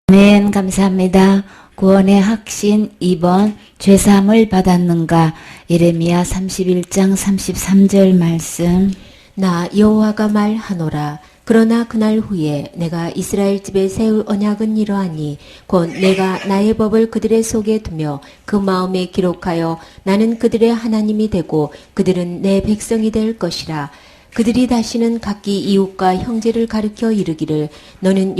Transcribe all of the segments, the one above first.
아멘. 감사합니다. 구원의 확신 2번 죄사함을 받았는가. 예레미야 31장 33절 말씀. 나 여호와가 말하노라. 그러나 그날 후에 내가 이스라엘 집에 세울 언약은 이러하니 곧 내가 나의 법을 그들의 속에 두며 그 마음에 기록하여 나는 그들의 하나님이 되고 그들은 내 백성이 될 것이라. 그들이 다시는 각기 이웃과 형제를 가르쳐 이르기를 너는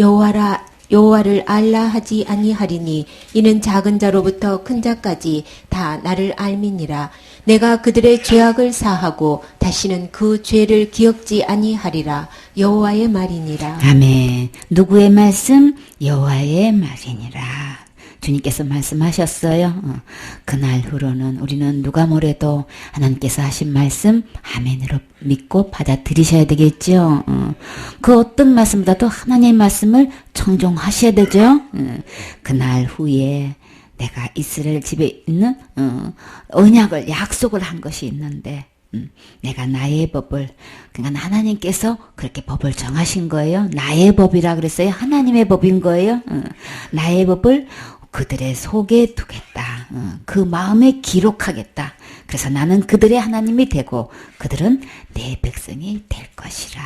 여호와를 알라 하지 아니하리니 이는 작은 자로부터 큰 자까지 다 나를 알미니라. 내가 그들의 죄악을 사하고 다시는 그 죄를 기억지 아니하리라. 여호와의 말이니라. 아멘. 누구의 말씀? 여호와의 말이니라. 주님께서 말씀하셨어요. 그날 후로는 우리는 누가 뭐래도 하나님께서 하신 말씀 아멘으로 믿고 받아들이셔야 되겠죠. 그 어떤 말씀보다도 하나님의 말씀을 청종하셔야 되죠. 그날 후에 내가 이스라엘 집에 있는 언약을 약속을 한 것이 있는데 내가 나의 법을, 그러니까 하나님께서 그렇게 법을 정하신 거예요. 나의 법이라 그랬어요. 하나님의 법인 거예요. 나의 법을 그들의 속에 두겠다. 그 마음에 기록하겠다. 그래서 나는 그들의 하나님이 되고 그들은 내 백성이 될 것이라.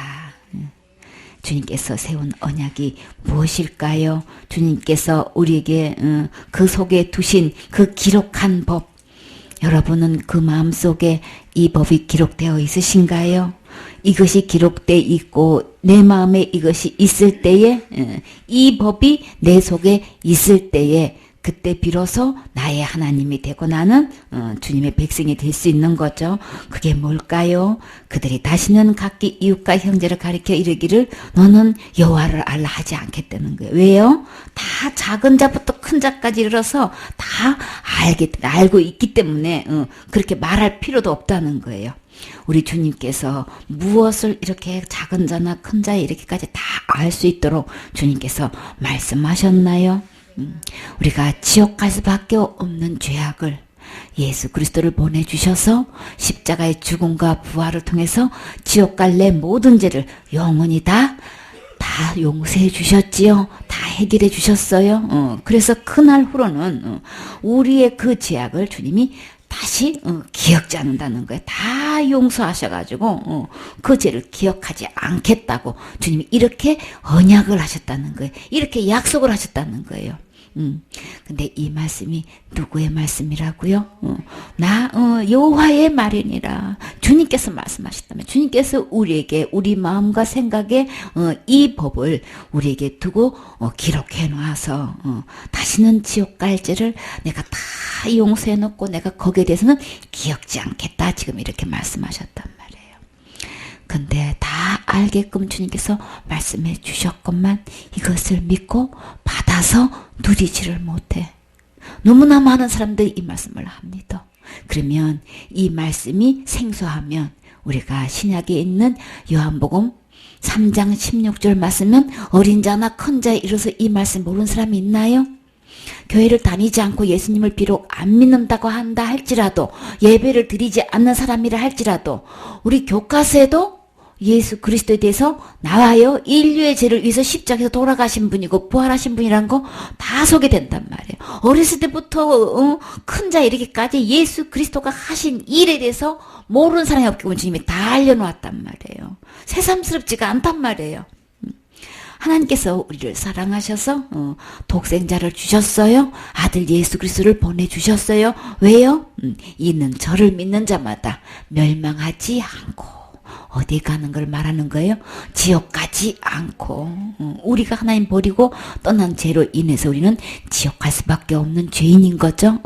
주님께서 세운 언약이 무엇일까요? 주님께서 우리에게 그 속에 두신 그 기록한 법, 여러분은 그 마음속에 이 법이 기록되어 있으신가요? 이것이 기록되어 있고 내 마음에 이것이 있을 때에, 이 법이 내 속에 있을 때에 그때 비로소 나의 하나님이 되고 나는 주님의 백성이 될 수 있는 거죠. 그게 뭘까요? 그들이 다시는 각기 이웃과 형제를 가리켜 이르기를 너는 여호와를 알라 하지 않겠다는 거예요. 왜요? 다 작은 자부터 큰 자까지 이르러서 다 알고 있기 때문에 그렇게 말할 필요도 없다는 거예요. 우리 주님께서 무엇을 이렇게 작은 자나 큰 자 이렇게까지 다 알 수 있도록 주님께서 말씀하셨나요? 우리가 지옥 갈 수밖에 없는 죄악을 예수 그리스도를 보내주셔서 십자가의 죽음과 부활을 통해서 지옥 갈 내 모든 죄를 영원히 다 용서해 주셨지요. 다 해결해 주셨어요. 그래서 그날 후로는 우리의 그 죄악을 주님이 다시 기억지 않는다는 거예요. 다 용서하셔가지고 그 죄를 기억하지 않겠다고 주님이 이렇게 언약을 하셨다는 거예요. 이렇게 약속을 하셨다는 거예요. 근데 이 말씀이 누구의 말씀이라고요? 여호와의 말이니라. 주님께서 말씀하셨다면 주님께서 우리에게 우리 마음과 생각에 이 법을 우리에게 두고 기록해 놔서 다시는 지옥 갈 죄를 내가 다 용서해 놓고 내가 거기에 대해서는 기억지 않겠다. 지금 이렇게 말씀하셨단 말이에요. 근데 다 알게끔 주님께서 말씀해 주셨건만 이것을 믿고 받아서 누리지를 못해. 너무나 많은 사람들이 이 말씀을 합니다. 그러면 이 말씀이 생소하면 우리가 신약에 있는 요한복음 3장 16절 말씀은 어린 자나 큰 자에 이르러서 이 말씀 모르는 사람이 있나요? 교회를 다니지 않고 예수님을 비록 안 믿는다고 한다 할지라도 예배를 드리지 않는 사람이라 할지라도 우리 교과서에도 예수 그리스도에 대해서 나와요. 인류의 죄를 위해서 십자가에서 돌아가신 분이고 부활하신 분이란 거 다 소개된단 말이에요. 어렸을 때부터 큰 자 이르기까지 예수 그리스도가 하신 일에 대해서 모르는 사람이 없기 주님이 다 알려놓았단 말이에요. 새삼스럽지가 않단 말이에요. 하나님께서 우리를 사랑하셔서 독생자를 주셨어요. 아들 예수 그리스도를 보내주셨어요. 왜요? 이는 저를 믿는 자마다 멸망하지 않고 어디 가는 걸 말하는 거예요? 지옥 가지 않고. 우리가 하나님 버리고 떠난 죄로 인해서 우리는 지옥 갈 수밖에 없는 죄인인 거죠.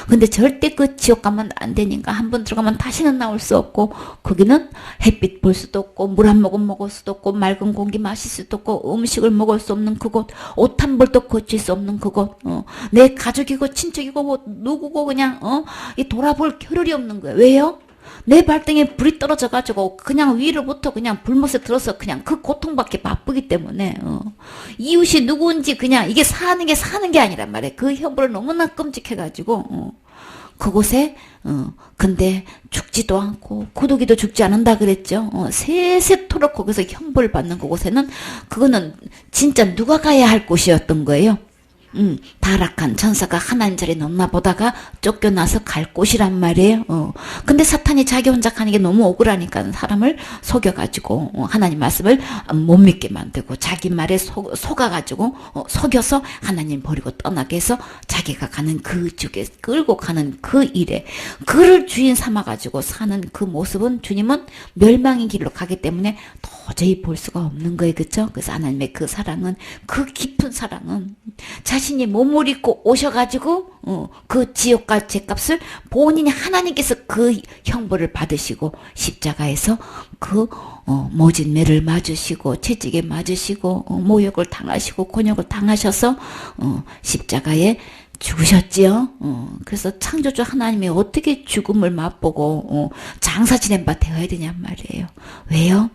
근데 절대 그 지옥 가면 안 되니까 한 번 들어가면 다시는 나올 수 없고 거기는 햇빛 볼 수도 없고 물 한 모금 먹을 수도 없고 맑은 공기 마실 수도 없고 음식을 먹을 수 없는 그곳, 옷 한 벌도 고칠 수 없는 그곳, 내 가족이고 친척이고 뭐 누구고 그냥 이 돌아볼 겨를이 없는 거예요. 왜요? 내 발등에 불이 떨어져가지고 그냥 위로부터 그냥 불못에 들어서 그냥 그 고통받기 바쁘기 때문에 이웃이 누구인지 그냥 이게 사는 게 아니란 말이에요. 그 형벌을 너무나 끔찍해가지고 그곳에 근데 죽지도 않고 고독이도 죽지 않는다 그랬죠. 세세토록 거기서 형벌을 받는 그곳에는 그거는 진짜 누가 가야 할 곳이었던 거예요. 타락한 천사가 하나님 자리에 넣나 보다가 쫓겨나서 갈 곳이란 말이에요. 근데 사탄이 자기 혼자 가는 게 너무 억울하니까 사람을 속여가지고 하나님 말씀을 못 믿게 만들고 자기 말에 속아가지고 속여서 하나님 버리고 떠나게 해서 자기가 가는 그 쪽에 끌고 가는 그 일에 그를 주인 삼아가지고 사는 그 모습은 주님은 멸망의 길로 가기 때문에 도저히 볼 수가 없는 거예요. 그렇죠? 그래서 하나님의 그 사랑은, 그 깊은 사랑은 자신이 몸을 입고 오셔가지고 그 지옥과 죄값을 본인이 하나님께서 그 형벌을 받으시고 십자가에서 그 모진 매를 맞으시고 채찍에 맞으시고 모욕을 당하시고 곤욕을 당하셔서 십자가에 죽으셨지요. 그래서 창조주 하나님이 어떻게 죽음을 맛보고 장사 지낸 바 되어야 되냔 말이에요. 왜요?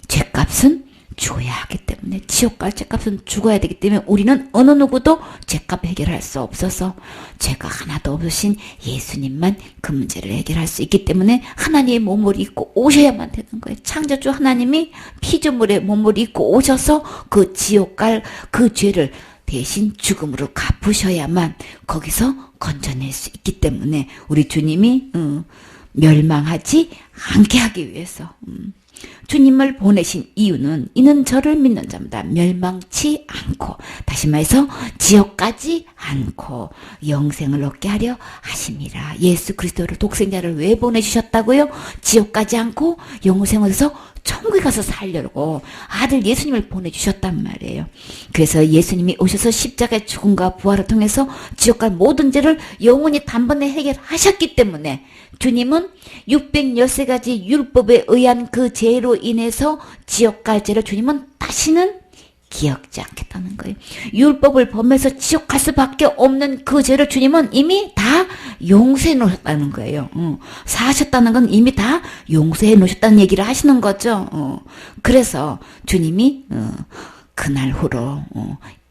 죄값은 죽어야 하기 때문에, 지옥 갈 죄값은 죽어야 되기 때문에 우리는 어느 누구도 죄값 해결할 수 없어서 죄가 하나도 없으신 예수님만 그 문제를 해결할 수 있기 때문에 하나님의 몸을 입고 오셔야만 되는 거예요. 창조주 하나님이 피조물의 몸을 입고 오셔서 그 지옥 갈 그 죄를 대신 죽음으로 갚으셔야만 거기서 건져낼 수 있기 때문에 우리 주님이 멸망하지 않게 하기 위해서 주님을 보내신 이유는 이는 저를 믿는 자마다 멸망치 않고, 다시 말해서 지옥 가지 않고 영생을 얻게 하려 하심이라. 예수 그리스도를 독생자를 왜 보내주셨다고요? 지옥 가지 않고 영생을 해서 천국에 가서 살려고 아들 예수님을 보내주셨단 말이에요. 그래서 예수님이 오셔서 십자가의 죽음과 부활을 통해서 지옥 갈 모든 죄를 영원히 단번에 해결하셨기 때문에 주님은 613가지 율법에 의한 그 죄로 인해서 지옥 갈 죄를 주님은 다시는 기억지 않겠다는 거예요. 율법을 범해서 지옥 갈 수밖에 없는 그 죄를 주님은 이미 다 용서해 놓으셨다는 거예요. 사하셨다는 건 이미 다 용서해 놓으셨다는 얘기를 하시는 거죠. 그래서 주님이 그날 후로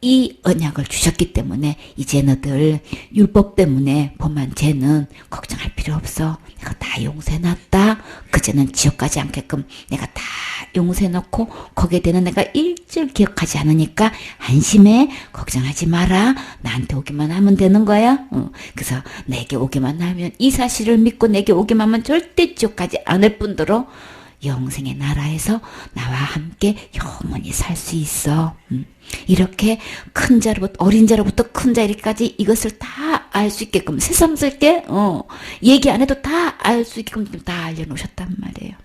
이 언약을 주셨기 때문에 이제 너들 율법 때문에 범한 죄는 걱정할 필요 없어. 내가 다 용서해놨다. 그 죄는 지옥 가지 않게끔 내가 다 용서해놓고 거기에 대한 내가 일절 기억하지 않으니까 안심해. 걱정하지 마라. 나한테 오기만 하면 되는 거야. 그래서 내게 오기만 하면, 이 사실을 믿고 내게 오기만 하면 절대 지옥 가지 않을 뿐더러 영생의 나라에서 나와 함께 영원히 살 수 있어. 이렇게 큰 자로부터 어린 자로부터 큰 자 이르기까지 이것을 다 알 수 있게끔 새삼스럽게 얘기 안 해도 다 알 수 있게끔 다 알려놓으셨단 말이에요.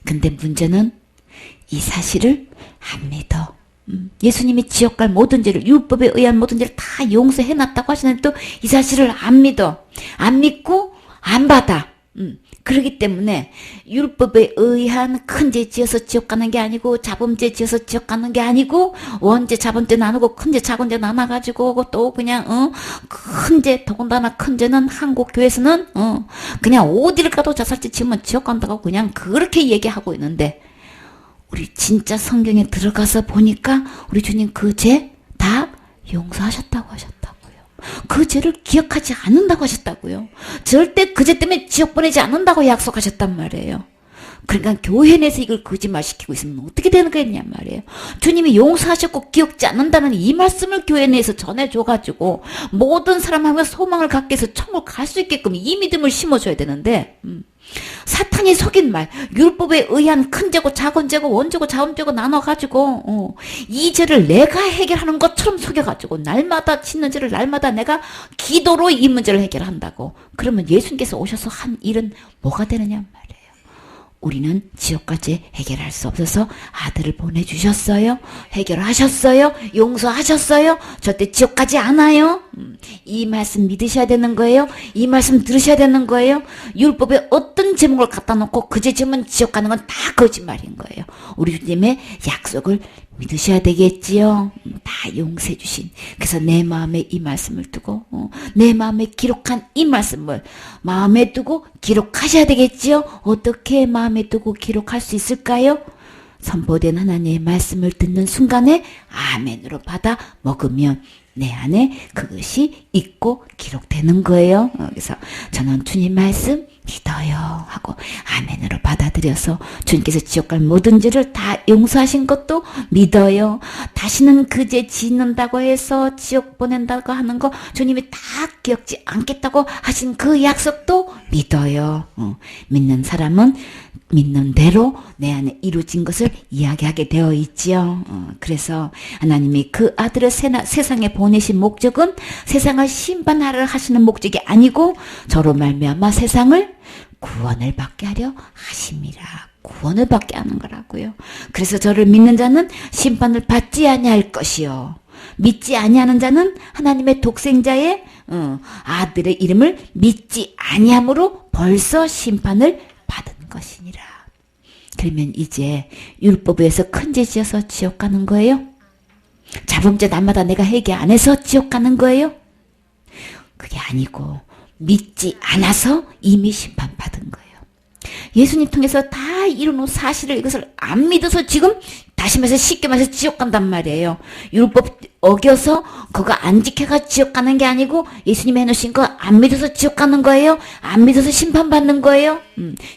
근데 문제는 이 사실을 안 믿어. 예수님이 지옥 갈 모든 죄를, 율법에 의한 모든 죄를 다 용서해놨다고 하시는데 또 이 사실을 안 믿어. 안 믿고 안 받아. 그렇기 때문에 율법에 의한 큰 죄 지어서 지옥 가는 게 아니고, 자범죄 지어서 지옥 가는 게 아니고, 원죄 자범죄 나누고 큰 죄 작은 죄 나눠가지고 또 그냥 큰 죄, 더군다나 큰 죄는 한국 교회에서는 그냥 어디를 가도 자살죄 지으면 지옥 간다고 그냥 그렇게 얘기하고 있는데, 우리 진짜 성경에 들어가서 보니까 우리 주님 그 죄 다 용서하셨다고 하셨다고요. 그 죄를 기억하지 않는다고 하셨다고요. 절대 그 죄 때문에 지옥 보내지 않는다고 약속하셨단 말이에요. 그러니까 교회 내에서 이걸 거짓말시키고 있으면 어떻게 되는 거냐 말이에요. 주님이 용서하셨고 기억지 않는다는 이 말씀을 교회 내에서 전해줘가지고 모든 사람하고 소망을 갖게 해서 천국 갈 수 있게끔 이 믿음을 심어줘야 되는데, 사탄이 속인 말, 율법에 의한 큰 죄고 작은 죄고 원죄고 자범죄고 나눠가지고 이 죄를 내가 해결하는 것처럼 속여가지고 날마다 짓는 죄를 날마다 내가 기도로 이 문제를 해결한다고. 그러면 예수님께서 오셔서 한 일은 뭐가 되느냐 말이에요. 우리는 지옥까지 해결할 수 없어서 아들을 보내주셨어요. 해결하셨어요. 용서하셨어요. 절대 지옥 가지 않아요. 이 말씀 믿으셔야 되는 거예요. 이 말씀 들으셔야 되는 거예요. 율법에 어떤 제목을 갖다 놓고 그 죄 지으면 지옥 가는 건 다 거짓말인 거예요. 우리 주님의 약속을 믿으셔야 되겠지요. 다 용서해 주신. 그래서 내 마음에 이 말씀을 두고 내 마음에 기록한 이 말씀을 마음에 두고 기록하셔야 되겠지요. 어떻게 마음에 두고 기록할 수 있을까요? 선포된 하나님의 말씀을 듣는 순간에 아멘으로 받아 먹으면 내 안에 그것이 있고 기록되는 거예요. 그래서 저는 주님 말씀 믿어요 하고 아멘으로 받아들여서 주님께서 지옥 갈 모든 죄를 다 용서하신 것도 믿어요. 다시는 그 죄 짓는다고 해서 지옥 보낸다고 하는 거 주님이 다 기억지 않겠다고 하신 그 약속도 믿어요. 믿는 사람은 믿는 대로 내 안에 이루어진 것을 이야기하게 되어 있지요. 그래서 하나님이 그 아들을 세상에 보내신 목적은 세상을 심판하려 하시는 목적이 아니고 저로 말미암아 세상을 구원을 받게 하려 하심이라. 구원을 받게 하는 거라고요. 그래서 저를 믿는 자는 심판을 받지 아니할 것이요. 믿지 아니하는 자는 하나님의 독생자의 아들의 이름을 믿지 아니함으로 벌써 심판을 받은 것이니라. 그러면 이제 율법에서 큰 죄 지어서 지옥 가는 거예요? 자범죄 날마다 내가 회개 안 해서 지옥 가는 거예요? 그게 아니고 믿지 않아서 이미 심판받은 거예요. 예수님 통해서 다 이루는 사실을 이것을 안 믿어서 지금 다시 말해서 쉽게 말해서 지옥 간단 말이에요. 율법 어겨서 그거 안 지켜가 지옥 가는 게 아니고 예수님이 해놓으신 거 안 믿어서 지옥 가는 거예요. 안 믿어서 심판받는 거예요.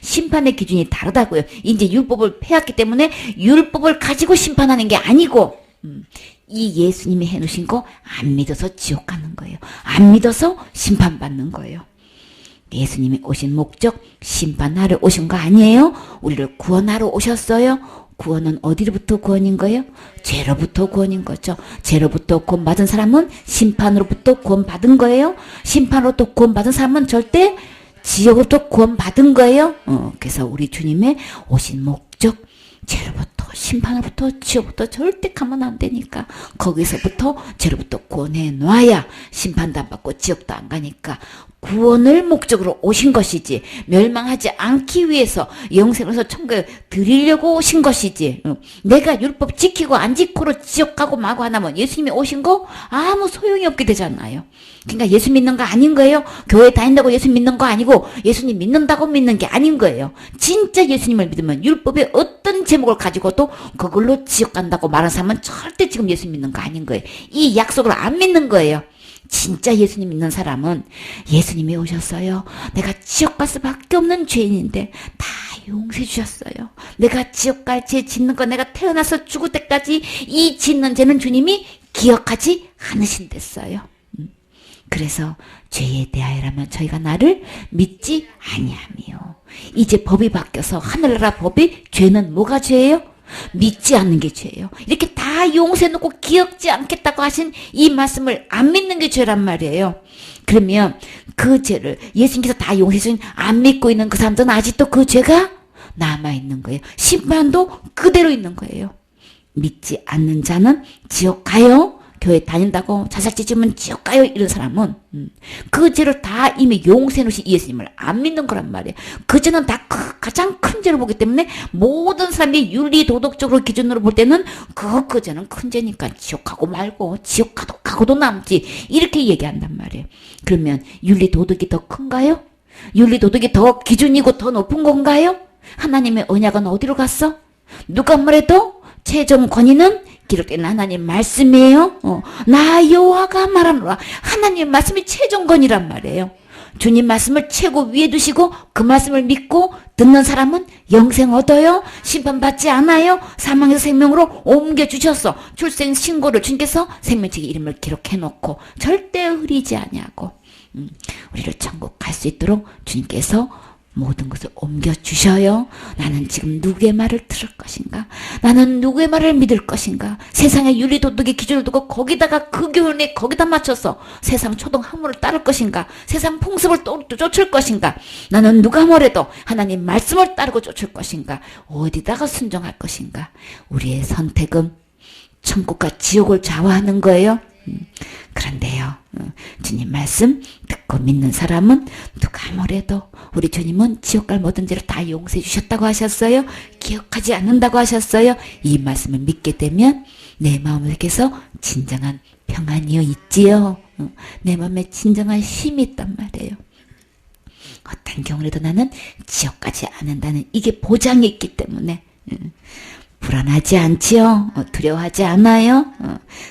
심판의 기준이 다르다고요. 이제 율법을 폐했기 때문에 율법을 가지고 심판하는 게 아니고 이 예수님이 해놓으신 거 안 믿어서 지옥 가는 거예요. 안 믿어서 심판받는 거예요. 예수님이 오신 목적 심판하러 오신 거 아니에요? 우리를 구원하러 오셨어요. 구원은 어디로부터 구원인 거예요? 죄로부터 구원인 거죠. 죄로부터 구원받은 사람은 심판으로부터 구원받은 거예요. 심판으로부터 구원받은 사람은 절대 지옥으로부터 구원받은 거예요. 그래서 우리 주님의 오신 목적 죄로부터 심판으로부터 지옥부터 절대 가면 안 되니까 거기서부터 죄로부터 구원해 놔야 심판도 안 받고 지옥도 안 가니까 구원을 목적으로 오신 것이지 멸망하지 않기 위해서 영생으로서 천국에 드리려고 오신 것이지 내가 율법 지키고 안 지키고 지옥 가고 마고 하나면 예수님이 오신 거 아무 소용이 없게 되잖아요. 그러니까 예수 믿는 거 아닌 거예요. 교회 다닌다고 예수 믿는 거 아니고 예수님 믿는다고 믿는 게 아닌 거예요. 진짜 예수님을 믿으면 율법의 어떤 제목을 가지고도 그걸로 지옥 간다고 말하는 사람은 절대 지금 예수 믿는 거 아닌 거예요. 이 약속을 안 믿는 거예요. 진짜 예수님 믿는 사람은 예수님이 오셨어요. 내가 지옥 갈 수밖에 없는 죄인인데 다 용서해 주셨어요. 내가 지옥 갈 죄 짓는 거 내가 태어나서 죽을 때까지 이 짓는 죄는 주님이 기억하지 않으신댔어요. 그래서 죄에 대하여라면 저희가 나를 믿지 아니하며 이제 법이 바뀌어서 하늘나라 법이 죄는 뭐가 죄예요? 믿지 않는 게 죄예요. 이렇게 다 용서해놓고 기억지 않겠다고 하신 이 말씀을 안 믿는 게 죄란 말이에요. 그러면 그 죄를 예수님께서 다 용서해주신 안 믿고 있는 그 사람들은 아직도 그 죄가 남아있는 거예요. 심판도 그대로 있는 거예요. 믿지 않는 자는 지옥 가요. 교회 다닌다고 자살죄 지으면 지옥 가요. 이런 사람은 그 죄를 다 이미 용서해 놓으신 예수님을 안 믿는 거란 말이에요. 그 죄는 다 가장 큰 죄로 보기 때문에 모든 사람이 윤리 도덕적으로 기준으로 볼 때는 그 죄는 큰 죄니까 지옥 가고 말고 지옥 가고도 남지 이렇게 얘기한단 말이에요. 그러면 윤리 도덕이 더 큰가요? 윤리 도덕이 더 기준이고 더 높은 건가요? 하나님의 언약은 어디로 갔어? 누가 뭐래도 최종 권위는 기록된 하나님 말씀이에요. 나 여호와가 말하노라. 하나님 말씀이 최종권이란 말이에요. 주님 말씀을 최고 위에 두시고 그 말씀을 믿고 듣는 사람은 영생 얻어요. 심판받지 않아요. 사망에서 생명으로 옮겨주셨어. 출생 신고를 주님께서 생명책에 이름을 기록해놓고 절대 흐리지 아니하고 우리를 천국 갈 수 있도록 주님께서 모든 것을 옮겨주셔요. 나는 지금 누구의 말을 들을 것인가? 나는 누구의 말을 믿을 것인가? 세상의 윤리도덕의 기준을 두고 거기다가 그 교훈에 거기다 맞춰서 세상 초등 학문을 따를 것인가? 세상 풍습을 또 쫓을 것인가? 나는 누가 뭐래도 하나님 말씀을 따르고 쫓을 것인가? 어디다가 순종할 것인가? 우리의 선택은 천국과 지옥을 좌우하는 거예요. 그런데요, 주님 말씀 듣고 믿는 사람은 누가 뭐래도 우리 주님은 지옥 갈 모든 죄를 다 용서해 주셨다고 하셨어요. 기억하지 않는다고 하셨어요. 이 말씀을 믿게 되면 내 마음에게서 진정한 평안이여 있지요. 내 마음에 진정한 힘이 있단 말이에요. 어떤 경우라도 나는 지옥 가지 않는다는 이게 보장이 있기 때문에 불안하지 않지요? 두려워하지 않아요?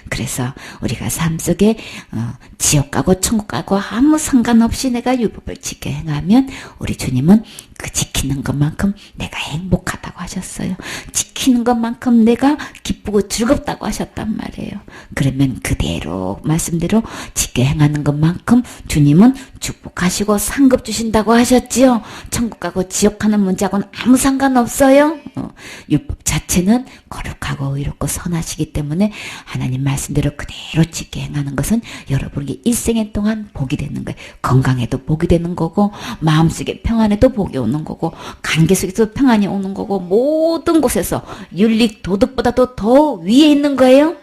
그래서 우리가 삶 속에 지옥 가고 천국 가고 아무 상관없이 내가 율법을 지켜 행하면 우리 주님은 그 지키는 것만큼 내가 행복하다고 하셨어요. 지키는 것만큼 내가 기쁘고 즐겁다고 하셨단 말이에요. 그러면 그대로 말씀대로 지켜 행하는 것만큼 주님은 축복하시고 상급 주신다고 하셨지요. 천국 가고 지옥 가는 문제하고는 아무 상관없어요. 율법 자체는 거룩하고 의롭고 선하시기 때문에 하나님 말씀대로 그대로 지켜 행하는 것은 여러분에게 일생의 동안 복이 되는 거예요. 건강에도 복이 되는 거고 마음속에 평안에도 복이 오는 거고 관계 속에서 평안이 오는 거고 모든 곳에서 윤리 도덕보다도 더 위에 있는 거예요.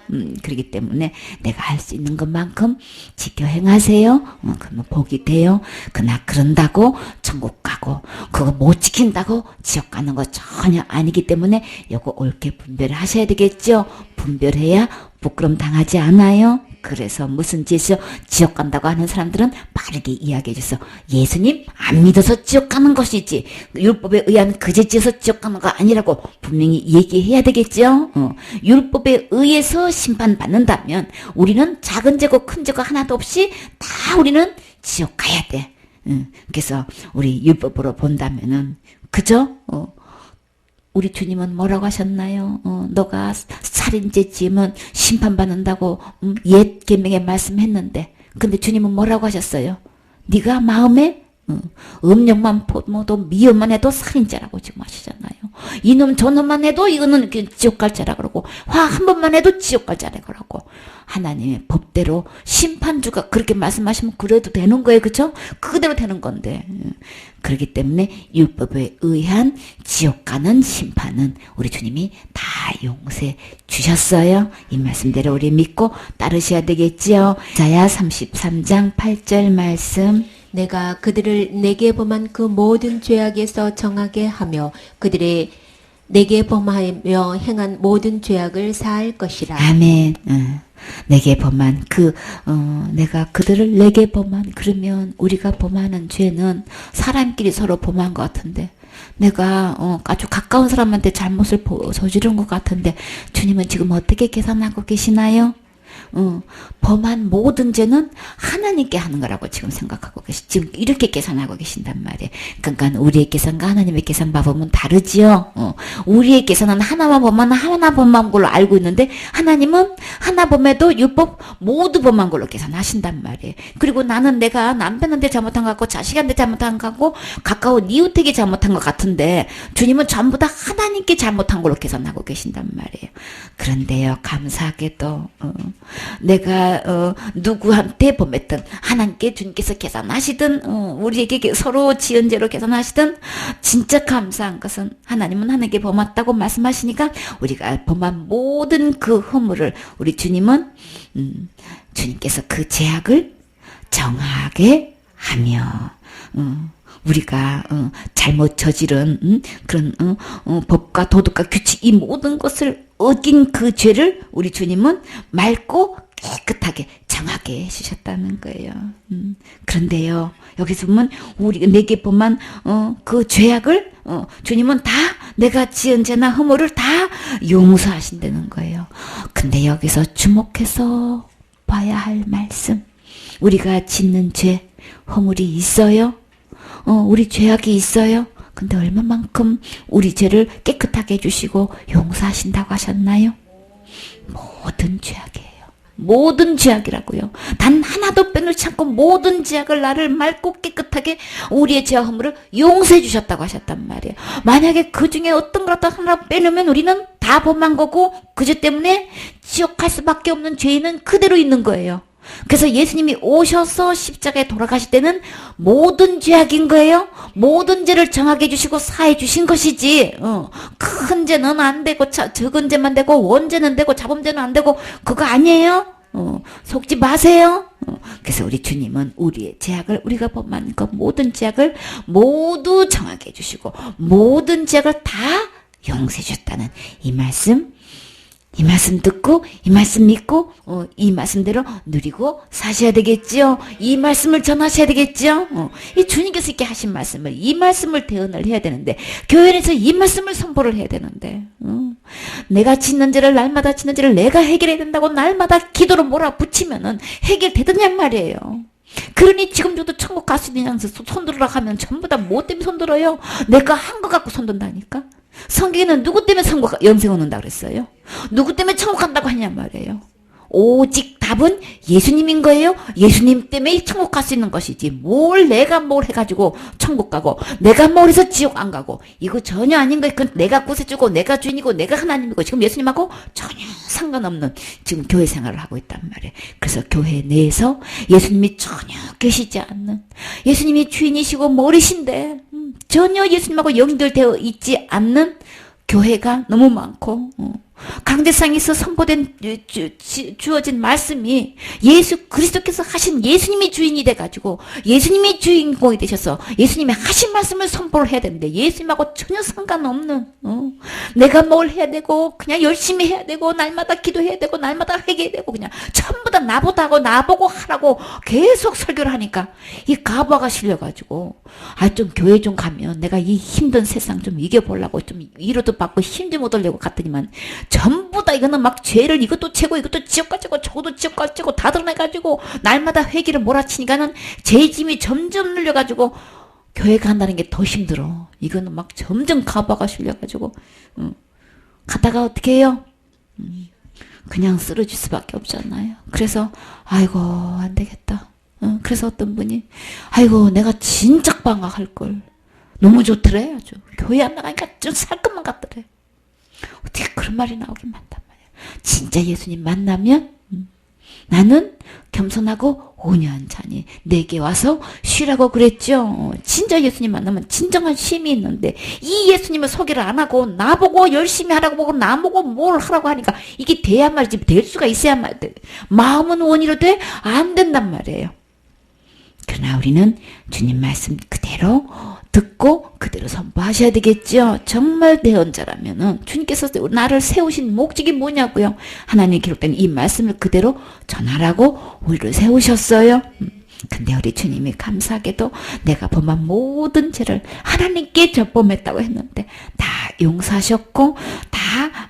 그렇기 때문에 내가 할 수 있는 것만큼 지켜 행하세요. 그러면 복이 돼요. 그러나 그런다고 천국 가고 그거 못 지킨다고 지옥 가는 거 전혀 아니기 때문에 요거 옳게 분별을 하셔야 되겠죠. 분별해야 부끄럼 당하지 않아요. 그래서 무슨 짓이요? 지옥 간다고 하는 사람들은 빠르게 이야기해 주세요. 예수님 안 믿어서 지옥 가는 것이지 율법에 의한 그제지에서 지옥 가는 거 아니라고 분명히 얘기해야 되겠죠. 율법에 의해서 심판받는다면 우리는 작은 죄고 큰 죄가 하나도 없이 다 우리는 지옥 가야 돼. 그래서 우리 율법으로 본다면은 그죠? 우리 주님은 뭐라고 하셨나요? 너가 살인죄 지으면 심판받는다고 옛 계명에 말씀했는데 근데 주님은 뭐라고 하셨어요? 네가 마음에 음욕만 포모도 미움만 해도 살인죄라고 지금 하시잖아요. 이놈 저놈만 해도 이거는 지옥 갈 죄라 그러고 화 한 번만 해도 지옥 갈 죄라 그러고 하나님의 법대로 심판주가 그렇게 말씀하시면 그래도 되는 거예요. 그죠? 그대로 되는 건데 그렇기 때문에 율법에 의한 지옥 가는 심판은 우리 주님이 다 용서해 주셨어요. 이 말씀대로 우리 믿고 따르셔야 되겠지요. 이사야 33장 8절 말씀 내가 그들을 내게 범한 그 모든 죄악에서 정하게 하며 그들의 내게 범하며 행한 모든 죄악을 사할 것이라. 아멘. 내게 범한 내가 그들을 내게 범한 그러면 우리가 범하는 죄는 사람끼리 서로 범한 것 같은데 내가 아주 가까운 사람한테 잘못을 저지른 것 같은데 주님은 지금 어떻게 계산하고 계시나요? 범한 모든 죄는 하나님께 하는 거라고 지금 생각하고 지금 이렇게 계산하고 계신단 말이에요. 그러니까 우리의 계산과 하나님의 계산 봐보면 다르지요. 우리의 계산은 하나만 범하면 하나 범한 걸로 알고 있는데 하나님은 하나 범해도 율법 모두 범한 걸로 계산하신단 말이에요. 그리고 나는 내가 남편한테 잘못한 것 같고 자식한테 잘못한 것 같고 가까운 이웃에게 잘못한 것 같은데 주님은 전부 다 하나님께 잘못한 걸로 계산하고 계신단 말이에요. 그런데요 감사하게도 내가 누구한테 범했든 하나님께 주님께서 계산하시든 우리에게 서로 지은 죄로 계산하시든 진짜 감사한 것은 하나님은 하나님께 범했다고 말씀하시니까 우리가 범한 모든 그 허물을 우리 주님은 주님께서 그 죄악을 정하게 하며 우리가 잘못 저지른 그런 법과 도덕과 규칙 이 모든 것을 어긴 그 죄를 우리 주님은 맑고 깨끗하게 정하게 해주셨다는 거예요. 그런데요 여기서 보면 우리 내게 범한 그 죄악을 주님은 다 내가 지은 죄나 허물을 다 용서하신다는 거예요. 근데 여기서 주목해서 봐야 할 말씀 우리가 짓는 죄 허물이 있어요. 우리 죄악이 있어요. 근데 얼마만큼 우리 죄를 깨끗하게 해주시고 용서하신다고 하셨나요? 모든 죄악이에요. 모든 죄악이라고요. 단 하나도 빼놓지 않고 모든 죄악을 나를 맑고 깨끗하게 우리의 죄와 허물을 용서해 주셨다고 하셨단 말이에요. 만약에 그 중에 어떤 거라도 하나 빼놓으면 우리는 다 범한 거고 그 죄 때문에 지옥 갈 수밖에 없는 죄인은 그대로 있는 거예요. 그래서 예수님이 오셔서 십자가에 돌아가실 때는 모든 죄악인 거예요. 모든 죄를 정하게 해주시고 사해 주신 것이지 큰 죄는 안 되고 적은 죄만 되고 원죄는 되고 자범죄는 안 되고 그거 아니에요. 속지 마세요. 그래서 우리 주님은 우리의 죄악을 우리가 범한 그 모든 죄악을 모두 정하게 해주시고 모든 죄악을 다 용서해 주셨다는 이 말씀 이 말씀 듣고 이 말씀 믿고 이 말씀대로 누리고 사셔야 되겠죠. 이 말씀을 전하셔야 되겠죠. 이 주님께서 이렇게 하신 말씀을 이 말씀을 대언을 해야 되는데 교회에서 이 말씀을 선포를 해야 되는데 내가 짓는 죄를 날마다 짓는 죄를 내가 해결해야 된다고 날마다 기도로 몰아붙이면은 해결되더냐 말이에요. 그러니 지금 저도 천국 갈 수 있냐면서 손들으라 하면 전부 다 뭐 때문에 손들어요? 내가 한 거 갖고 손든다니까. 성경에는 누구 때문에 영생 얻는다 그랬어요? 누구 때문에 천국 간다고 하냐 말이에요. 오직 답은 예수님인 거예요. 예수님 때문에 천국 갈 수 있는 것이지 내가 뭘 해가지고 천국 가고 내가 뭘 해서 지옥 안 가고 이거 전혀 아닌 거예요. 그건 내가 구세주고 내가 주인이고 내가 하나님이고 지금 예수님하고 전혀 상관없는 지금 교회 생활을 하고 있단 말이에요. 그래서 교회 내에서 예수님이 전혀 계시지 않는 예수님이 주인이시고 머리신데 전혀 예수님하고 연결되어 있지 않는 교회가 너무 많고 강대상에서 선포된 주어진 말씀이 예수 그리스도께서 하신 예수님이 주인이 돼가지고 예수님이 주인공이 되셔서 예수님이 하신 말씀을 선포를 해야 되는데 예수님하고 전혀 상관없는 내가 뭘 해야 되고 그냥 열심히 해야 되고 날마다 기도해야 되고 날마다 회개해야 되고 그냥 전부 다 나보다 하고 나보고 하라고 계속 설교를 하니까 이 가부가 실려가지고 좀 교회 좀 가면 내가 이 힘든 세상 좀 이겨보려고 좀 위로도 받고 힘 좀 얻으려고 갔더니만 전부 다 이거는 막 죄를 이것도 채고 이것도 지옥까지 채고 저것도 지옥까지 채고 다 드러내가지고 날마다 회개를 몰아치니까는 죄 짐이 점점 늘려가지고 교회 간다는 게 더 힘들어. 이거는 막 점점 가봐가 실려가지고 가다가 어떻게 해요? 그냥 쓰러질 수밖에 없잖아요. 그래서 아이고 안 되겠다. 그래서 어떤 분이 아이고 내가 진작 방학할 걸. 너무 좋더래 아주. 교회 안 나가니까 좀 살 것만 같더래. 어떻게 그런 말이 나오긴 많단 말이야. 진짜 예수님 만나면 나는 겸손하고 5년 차니 내게 와서 쉬라고 그랬죠. 진짜 예수님 만나면 진정한 쉼이 있는데 이 예수님을 소개를 안 하고 나보고 열심히 하라고 보고 나보고 뭘 하라고 하니까 이게 돼야 말이지 될 수가 있어야 돼. 마음은 원의로 돼? 안 된단 말이에요. 그러나 우리는 주님 말씀 그대로 듣고 그대로 선포하셔야 되겠죠. 정말 대언자라면은 주님께서 나를 세우신 목적이 뭐냐고요. 하나님 기록된 이 말씀을 그대로 전하라고 우리를 세우셨어요. 근데 우리 주님이 감사하게도 내가 범한 모든 죄를 하나님께 접범했다고 했는데 다 용서하셨고 다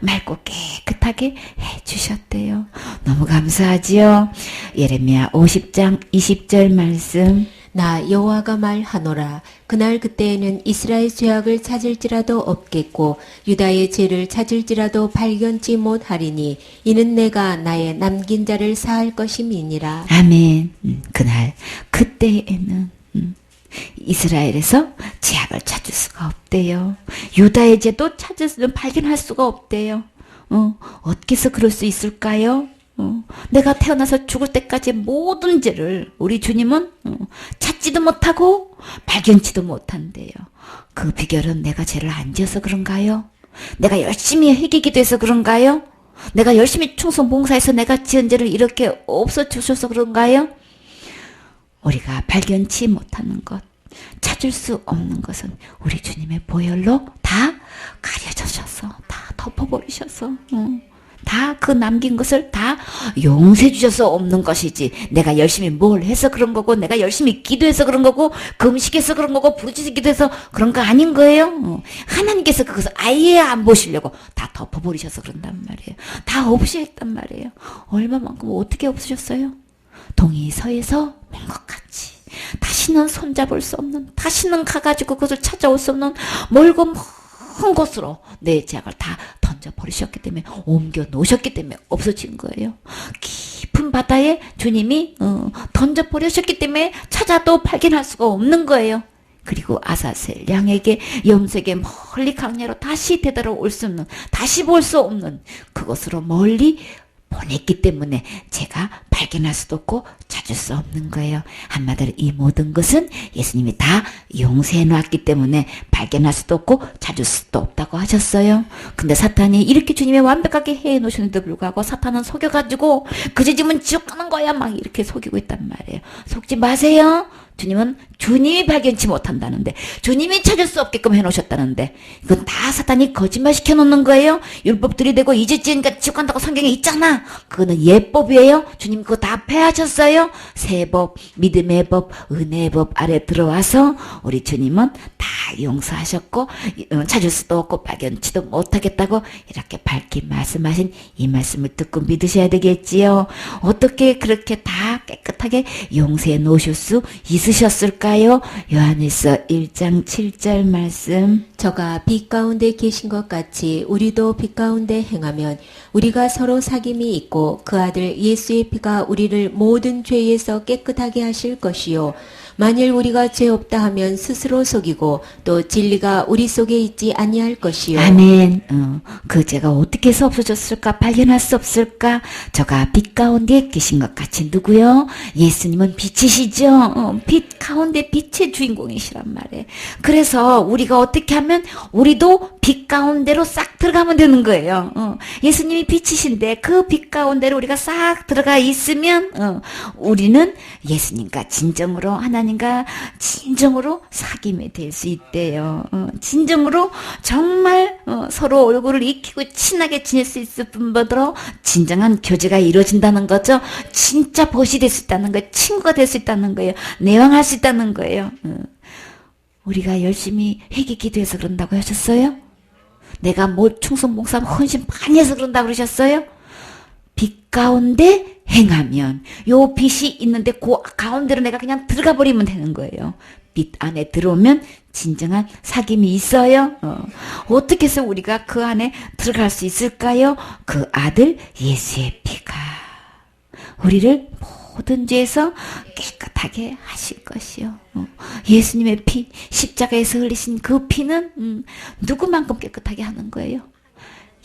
맑고 깨끗하게 해주셨대요. 너무 감사하지요. 예레미야 50장 20절 말씀. 나 여호와가 말하노라. 그날 그때에는 이스라엘 죄악을 찾을지라도 없겠고 유다의 죄를 찾을지라도 발견치 못하리니 이는 내가 나의 남긴 자를 사할 것임이니라. 아멘. 그날 그때에는 이스라엘에서 죄악을 찾을 수가 없대요. 유다의 죄도 발견할 수가 없대요. 어떻게 해서 그럴 수 있을까요? 내가 태어나서 죽을 때까지 모든 죄를 우리 주님은 찾지도 못하고 발견치도 못한대요. 그 비결은 내가 죄를 안 지어서 그런가요? 내가 열심히 회개기도해서 그런가요? 내가 열심히 충성 봉사해서 내가 지은 죄를 이렇게 없어주셔서 그런가요? 우리가 발견치 못하는 것, 찾을 수 없는 것은 우리 주님의 보혈로 다 가려주셔서 다 덮어버리셔서 다 그 남긴 것을 다 용서해 주셔서 없는 것이지 내가 열심히 뭘 해서 그런 거고 내가 열심히 기도해서 그런 거고 금식해서 그런 거고 부르짖어 기도해서 그런 거 아닌 거예요. 하나님께서 그것을 아예 안 보시려고 다 덮어버리셔서 그런단 말이에요. 다 없으셨단 말이에요. 얼마만큼 어떻게 없으셨어요? 동이 서에서 먼 것 같이 다시는 손잡을 수 없는 다시는 가가지고 그것을 찾아올 수 없는 멀고 먼 곳으로 내 죄악을 다 던져버리셨기 때문에 옮겨 놓으셨기 때문에 없어진 거예요. 깊은 바다에 주님이 던져버리셨기 때문에 찾아도 발견할 수가 없는 거예요. 그리고 아사셀 양에게 염색에 멀리 강야로 다시 되돌아올 수 없는 다시 볼 수 없는 그것으로 멀리 보냈기 때문에 제가 발견할 수도 없고 찾을 수 없는 거예요. 한마디로 이 모든 것은 예수님이 다 용서해 놨기 때문에 발견할 수도 없고 찾을 수도 없다고 하셨어요. 근데 사탄이 이렇게 주님이 완벽하게 해 놓으셨는데도 불구하고 사탄은 속여가지고 그 죄 지면 지옥 가는 거야 막 이렇게 속이고 있단 말이에요. 속지 마세요. 주님은 주님이 발견치 못한다는데, 주님이 찾을 수 없게끔 해놓으셨다는데, 이건 다 사탄이 거짓말 시켜놓는 거예요. 율법들이 되고 이제 지금까지 지옥 간다고 성경에 있잖아. 그거는 예법이에요. 주님 그거 다 폐하셨어요. 새 법, 믿음의 법, 은혜의 법 아래 들어와서 우리 주님은 다 용서하셨고, 찾을 수도 없고 발견치도 못하겠다고 이렇게 밝게 말씀하신 이 말씀을 듣고 믿으셔야 되겠지요. 어떻게 그렇게 다 깨끗하게 용서해 놓으실 수 있으셨을까요? 요한일서 1장 7절 말씀. 저가 빛 가운데 계신 것 같이 우리도 빛 가운데 행하면 우리가 서로 사귐이 있고 그 아들 예수의 피가 우리를 모든 죄에서 깨끗하게 하실 것이요. 만일 우리가 죄 없다 하면 스스로 속이고 또 진리가 우리 속에 있지 아니할 것이요. 아멘. 그 죄가 어떻게 해서 없어졌을까? 발견할 수 없을까? 저가 빛 가운데 계신 것 같이 누구요? 예수님은 빛이시죠? 빛 가운데 빛의 주인공이시란 말이에요. 그래서 우리가 어떻게 하면 우리도 빛 가운데로 싹 들어가면 되는 거예요. 예수님이 빛이신데 그 빛 가운데로 우리가 싹 들어가 있으면 우리는 예수님과 진정으로 하나님과 진정으로 사귐이 될 수 있대요. 진정으로 정말 서로 얼굴을 익히고 친하게 지낼 수 있을 뿐더러 진정한 교제가 이루어진다는 거죠. 진짜 벗이 될 수 있다는 거예요. 친구가 될 수 있다는 거예요. 내왕할 수 있다는 거예요. 우리가 열심히 회개 기도해서 그런다고 하셨어요? 내가 충성 봉사 헌신 많이 해서 그런다고 그러셨어요? 빛 가운데 행하면 요 빛이 있는데 그 가운데로 내가 그냥 들어가 버리면 되는 거예요. 빛 안에 들어오면 진정한 사귐이 있어요. 어떻게 해서 우리가 그 안에 들어갈 수 있을까요? 그 아들 예수의 피가 우리를 모든 죄에서 깨끗하게 하실 것이요. 예수님의 피, 십자가에서 흘리신 그 피는 누구만큼 깨끗하게 하는 거예요?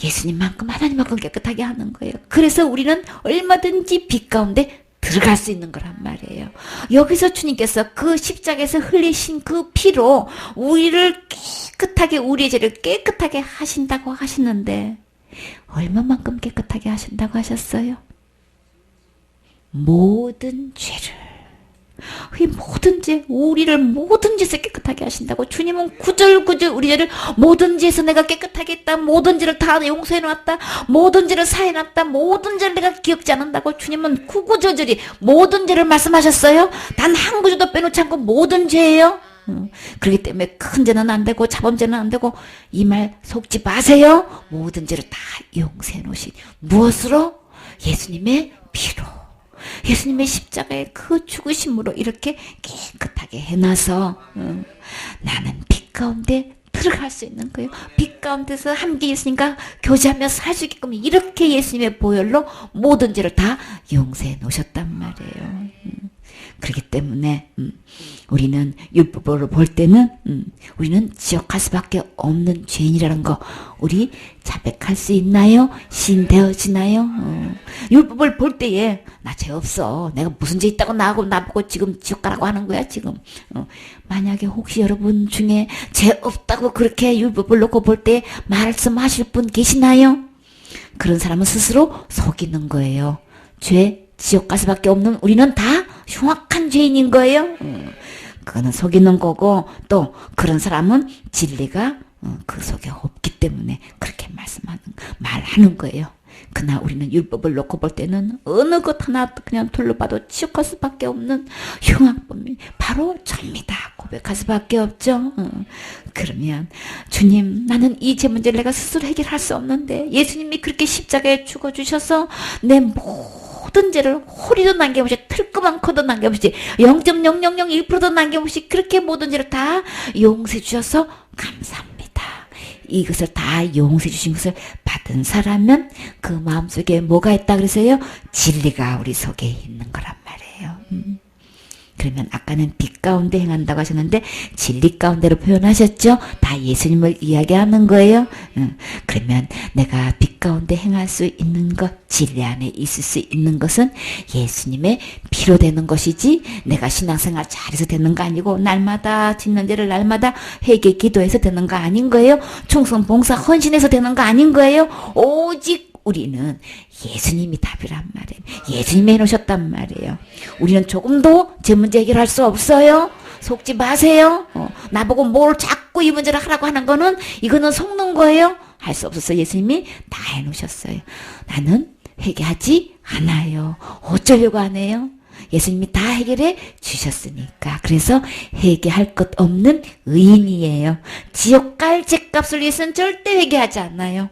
예수님만큼 하나님만큼 깨끗하게 하는 거예요. 그래서 우리는 얼마든지 빛 가운데 들어갈 수 있는 거란 말이에요. 여기서 주님께서 그 십자가에서 흘리신 그 피로 우리를 깨끗하게, 우리의 죄를 깨끗하게 하신다고 하시는데 얼마만큼 깨끗하게 하신다고 하셨어요? 모든 죄를, 이 모든 죄, 우리를 모든 죄에서 깨끗하게 하신다고. 주님은 구절구절 우리 죄를 모든 죄에서 내가 깨끗하게 했다, 모든 죄를 다 용서해 놨다, 모든 죄를 사해 놨다, 모든 죄를 내가 기억지 않는다고 주님은 구구절절히 모든 죄를 말씀하셨어요. 단 한 구절도 빼놓지 않고 모든 죄예요. 그렇기 때문에 큰 죄는 안 되고 자범죄는 안 되고 이 말 속지 마세요. 모든 죄를 다 용서해 놓으신 무엇으로? 예수님의 피로, 예수님의 십자가의 그 죽으심으로 이렇게 깨끗하게 해놔서 나는 빛 가운데 들어갈 수 있는 거예요. 빛 가운데서 함께 예수님과 교제하며 살 수 있게끔 이렇게 예수님의 보혈로 모든 죄를 다 용서해 놓으셨단 말이에요. 그렇기 때문에 우리는 율법으로 볼 때는 우리는 지옥 갈 수밖에 없는 죄인이라는 거 우리 자백할 수 있나요? 시인되어지나요? 율법을 볼 때에 나 죄 없어, 내가 무슨 죄 있다고 나보고 지금 지옥 가라고 하는 거야 지금. 만약에 혹시 여러분 중에 죄 없다고 그렇게 율법을 놓고 볼 때 말씀하실 분 계시나요? 그런 사람은 스스로 속이는 거예요. 지옥 갈 수밖에 없는 우리는 다 흉악한 죄인인 거예요. 그거는 속이는 거고, 또 그런 사람은 진리가 그 속에 없기 때문에 그렇게 말하는 거예요. 그러나 우리는 율법을 놓고 볼 때는 어느 것 하나 그냥 둘러봐도 지옥 갈 수밖에 없는 흉악범이 바로 접니다. 고백할 수밖에 없죠. 그러면 주님, 나는 이 죄 문제를 내가 스스로 해결할 수 없는데 예수님이 그렇게 십자가에 죽어주셔서 내 모든 죄를 호리도 남겨보시, 틀끄만커도 남겨보시, 0.0001%도 남겨보시, 그렇게 모든 죄를 다 용서해 주셔서 감사합니다. 이것을 다 용서해 주신 것을 받은 사람은 그 마음속에 뭐가 있다 그래서요? 진리가 우리 속에 있는 거란 말이에요. 그러면 아까는 빛 가운데 행한다고 하셨는데 진리 가운데로 표현하셨죠? 다 예수님을 이야기하는 거예요. 그러면 내가 빛 가운데 행할 수 있는 것, 진리 안에 있을 수 있는 것은 예수님의 피로 되는 것이지 내가 신앙생활 잘해서 되는 거 아니고 날마다 짓는 죄를 날마다 회개 기도해서 되는 거 아닌 거예요. 충성 봉사 헌신해서 되는 거 아닌 거예요. 오직 우리는 예수님이 답이란 말이에요. 예수님이 해놓으셨단 말이에요. 우리는 조금도 제 문제 해결할 수 없어요. 속지 마세요. 나보고 뭘 자꾸 이 문제를 하라고 하는 거는 이거는 속는 거예요. 할 수 없어서 예수님이 다 해놓으셨어요. 나는 회개하지 않아요. 어쩌려고 안 해요? 예수님이 다 해결해 주셨으니까. 그래서 회개할 것 없는 의인이에요. 지옥 갈 죄값을 위해서는 절대 회개하지 않아요.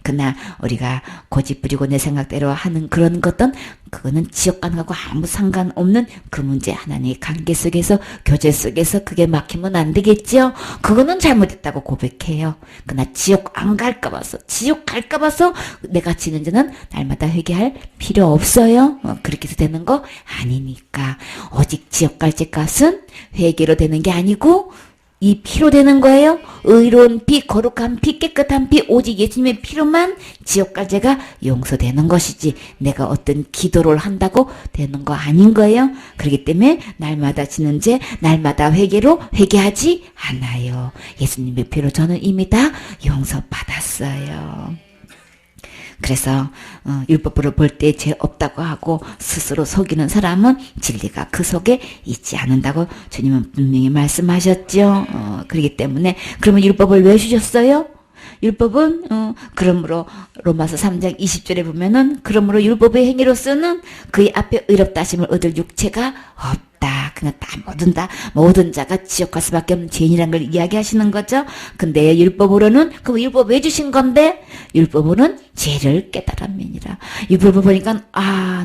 그러나 우리가 고집 부리고 내 생각대로 하는 그런 것은 그거는 지옥 가는 거하고 아무 상관없는 그 문제, 하나님의 관계 속에서, 교제 속에서 그게 막히면 안 되겠죠. 그거는 잘못했다고 고백해요. 그러나 지옥 안 갈까 봐서, 지옥 갈까 봐서 내가 지는 죄는 날마다 회개할 필요 없어요. 그렇게 해서 되는 거 아니니까. 오직 지옥 갈 죄값은 회개로 되는 게 아니고 이 피로 되는 거예요. 의로운 피, 거룩한 피, 깨끗한 피, 오직 예수님의 피로만 지옥 갈 죄가 용서되는 것이지 내가 어떤 기도를 한다고 되는 거 아닌 거예요. 그렇기 때문에 날마다 지는 죄, 날마다 회개로 회개하지 않아요. 예수님의 피로 저는 이미 다 용서받았어요. 그래서 율법으로 볼 때 죄 없다고 하고 스스로 속이는 사람은 진리가 그 속에 있지 않는다고 주님은 분명히 말씀하셨죠. 그렇기 때문에 그러면 율법을 왜 주셨어요? 율법은 그러므로 로마서 3장 20절에 보면은 그러므로 율법의 행위로서는 그의 앞에 의롭다 하심을 얻을 육체가 없다. 그냥 다 모든 자가 지옥 갈 수밖에 없는 죄인이라는 걸 이야기하시는 거죠. 근데 율법으로는 그럼 율법 왜 주신 건데? 율법으로는 죄를 깨달음이니라. 율법을 보니까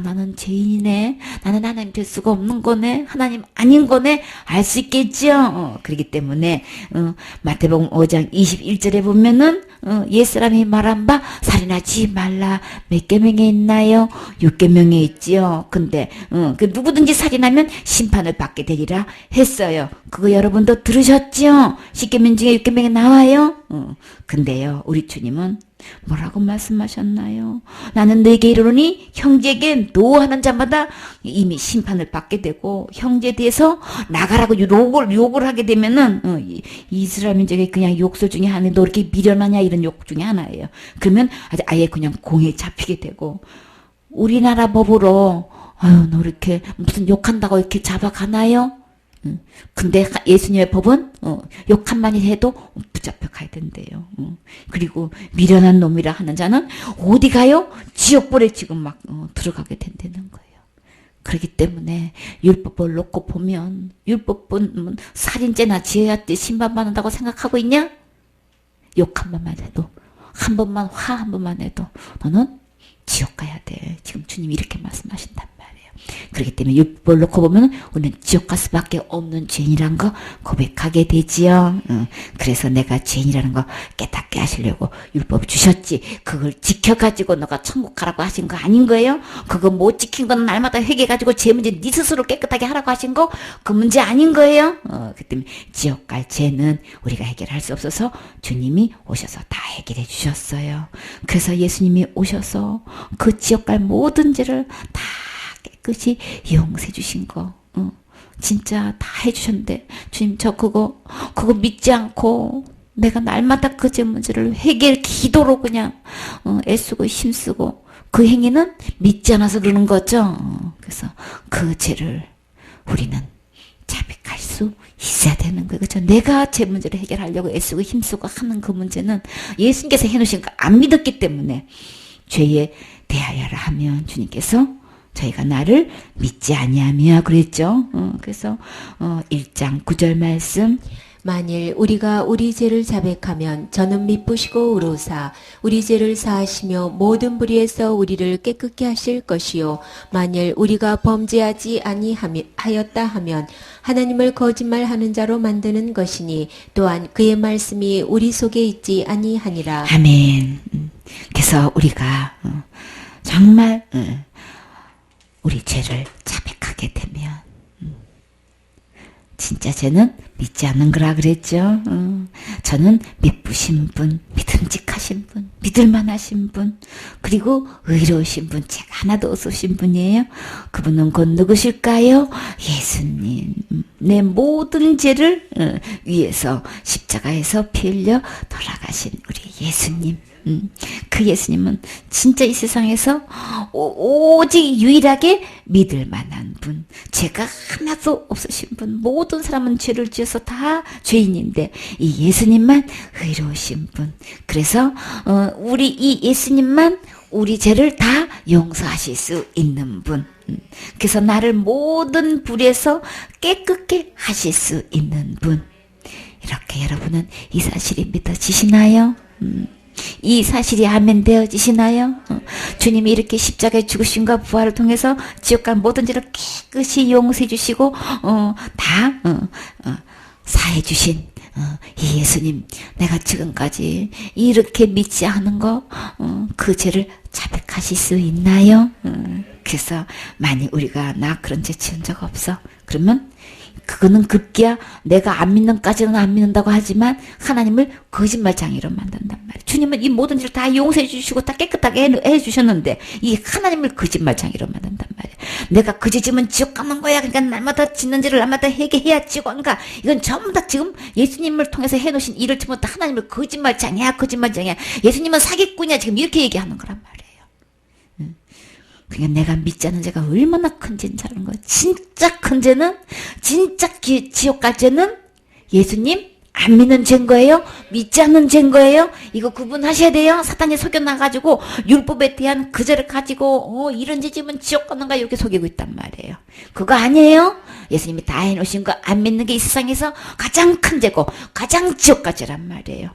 나는 죄인이네. 나는 하나님 될 수가 없는 거네. 하나님 아닌 거네. 알 수 있겠죠. 그렇기 때문에 마태복음 5장 21절에 보면은 옛사람이 말한 바 살인하지 말라. 몇 계명에 있나요? 6계명에 있지요. 근데 그 누구든지 살인하면 심판을 받게 되리라 했어요. 그거 여러분도 들으셨죠? 10계명 중에 6계명에 나와요. 근데요, 우리 주님은 뭐라고 말씀하셨나요? 나는 너에게 이르노니 형제에게 노하는 자마다 이미 심판을 받게 되고 형제에 대해서 나가라고 욕을 하게 되면은 이스라엘 민족의 그냥 욕설 중에 하나는 너 이렇게 미련하냐 이런 욕 중에 하나예요. 그러면 아예 그냥 공에 잡히게 되고 우리나라 법으로 너 이렇게 무슨 욕한다고 이렇게 잡아가나요? 근데 예수님의 법은 욕 한마디 해도 붙잡혀 가야 된대요. 그리고 미련한 놈이라 하는 자는 어디 가요? 지옥불에 지금 막 들어가게 된다는 거예요. 그렇기 때문에 율법을 놓고 보면 율법은 살인죄나 지혜할 심판받는다고 생각하고 있냐? 욕 한 번만 해도 한 번만 화 한 번만 해도 너는 지옥 가야 돼. 지금 주님이 이렇게 말씀하신단 말이에요. 그렇기 때문에 율법을 놓고 보면 우리는 지옥 갈 수밖에 없는 죄인이란 거 고백하게 되지요. 그래서 내가 죄인이라는 거 깨닫게 하시려고 율법 주셨지. 그걸 지켜가지고 너가 천국 가라고 하신 거 아닌 거예요? 그거 못 지킨 건 날마다 회개가지고 죄 문제 네 스스로 깨끗하게 하라고 하신 거 그 문제 아닌 거예요? 그 때문에 지옥 갈 죄는 우리가 해결할 수 없어서 주님이 오셔서 다 해결해 주셨어요. 그래서 예수님이 오셔서 그 지옥 갈 모든 죄를 다 깨끗이 용서해 주신 거 진짜 다 해주셨는데 주님 저 그거 믿지 않고 내가 날마다 그 죄 문제를 회개 기도로 그냥 애쓰고 힘쓰고 그 행위는 믿지 않아서 그러는 거죠. 그래서 그 죄를 우리는 자백할 수 있어야 되는 거예요. 그렇죠? 내가 죄 문제를 해결하려고 애쓰고 힘쓰고 하는 그 문제는 예수님께서 해놓으신 거 안 믿었기 때문에 죄에 대하여라 하면 주님께서 저희가 나를 믿지 아니하며 그랬죠. 그래서 1장 9절 말씀 만일 우리가 우리 죄를 자백하면 저는 미쁘시고 의로사 우리 죄를 사하시며 모든 불의에서 우리를 깨끗게 하실 것이요 만일 우리가 범죄하지 아니하였다 하면 하나님을 거짓말하는 자로 만드는 것이니 또한 그의 말씀이 우리 속에 있지 아니하니라. 아멘. 그래서 우리가 정말 우리 죄를 자백하게 되면 진짜 죄는 믿지 않는 거라 그랬죠. 저는 미쁘신 분, 믿음직하신 분, 믿을만하신 분, 그리고 의로우신 분, 죄가 하나도 없으신 분이에요. 그분은 곧 누구실까요? 예수님. 내 모든 죄를 위해서 십자가에서 피 흘려 돌아가신 우리 예수님. 그 예수님은 진짜 이 세상에서 오직 유일하게 믿을 만한 분, 죄가 하나도 없으신 분, 모든 사람은 죄를 지어서 다 죄인인데 이 예수님만 의로우신 분. 그래서 우리 이 예수님만 우리 죄를 다 용서하실 수 있는 분. 그래서 나를 모든 불에서 깨끗게 하실 수 있는 분. 이렇게 여러분은 이 사실이 믿어지시나요? 이 사실이 아멘 되어지시나요? 주님이 이렇게 십자가에 죽으심과 부활을 통해서 지옥 간 모든 죄를 깨끗이 용서해 주시고 다 사해 주신 이 예수님, 내가 지금까지 이렇게 믿지 않은 거 그 죄를 자백하실 수 있나요? 그래서 만약 우리가 나 그런 죄 지은 적 없어, 그러면 그거는 급기야 내가 안 믿는까지는 안 믿는다고 하지만 하나님을 거짓말쟁이로 만든단 말이에요. 주님은 이 모든 죄를 다 용서해 주시고 다 깨끗하게 해 주셨는데 이 하나님을 거짓말쟁이로 만든단 말이에요. 내가 그 죄 지면 지옥 가는 거야. 그러니까 날마다 짓는 죄를 날마다 회개해야 지옥 안 가. 이건 전부 다 지금 예수님을 통해서 해놓으신 일을 전부 다 하나님을 거짓말쟁이야. 예수님은 사기꾼이야. 지금 이렇게 얘기하는 거란 말이에요. 그러니까 내가 믿지 않는 죄가 얼마나 큰 죄인 줄 아는 거예요. 진짜 큰 죄는, 진짜 지옥 갈 죄는 예수님 안 믿는 죄인 거예요? 믿지 않는 죄인 거예요? 이거 구분하셔야 돼요. 사탄이 속여놔가지고 율법에 대한 그 죄를 가지고 이런 죄 지면 지옥 가는가 이렇게 속이고 있단 말이에요. 그거 아니에요. 예수님이 다 해놓으신 거 안 믿는 게 이 세상에서 가장 큰 죄고 가장 지옥 갈 죄란 말이에요.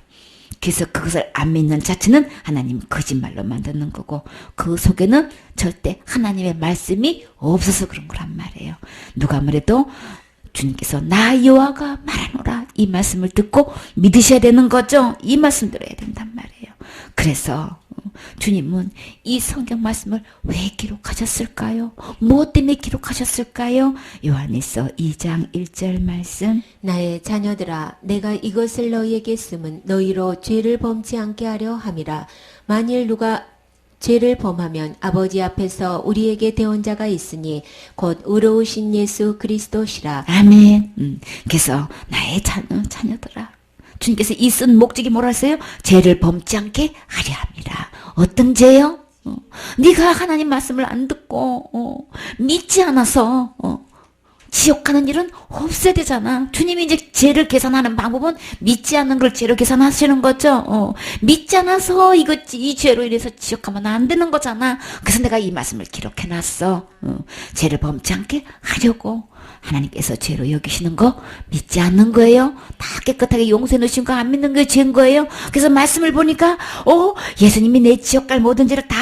그래서 그것을 안 믿는 자체는 하나님 거짓말로 만드는 거고 그 속에는 절대 하나님의 말씀이 없어서 그런 거란 말이에요. 누가 뭐래도 주님께서 나 여호와가 말하노라 이 말씀을 듣고 믿으셔야 되는 거죠. 이 말씀 들어야 된단 말이에요. 그래서 주님은 이 성경 말씀을 왜 기록하셨을까요? 무엇 때문에 기록하셨을까요? 요한일서 2장 1절 말씀, 나의 자녀들아 내가 이것을 너희에게 쓰면 너희로 죄를 범치 않게 하려 함이라. 만일 누가 죄를 범하면 아버지 앞에서 우리에게 대언자가 있으니 곧 의로우신 예수 그리스도시라. 아멘. 그래서 나의 자녀들아, 주님께서 이 쓴 목적이 뭐라 했어요? 죄를 범치 않게 하려 함이라. 어떤 죄요? 네가 하나님 말씀을 안 듣고 믿지 않아서 지옥 가는 일은 없어야 되잖아. 주님이 이제 죄를 계산하는 방법은 믿지 않는 걸 죄로 계산하시는 거죠. 믿지 않아서 이 죄로 인해서 지옥 가면 안 되는 거잖아. 그래서 내가 이 말씀을 기록해놨어. 죄를 범치 않게 하려고. 하나님께서 죄로 여기시는 거 믿지 않는 거예요. 다 깨끗하게 용서해 놓으신 거 안 믿는 게 죄인 거예요. 그래서 말씀을 보니까 예수님이 내 지옥 갈 모든 죄를 다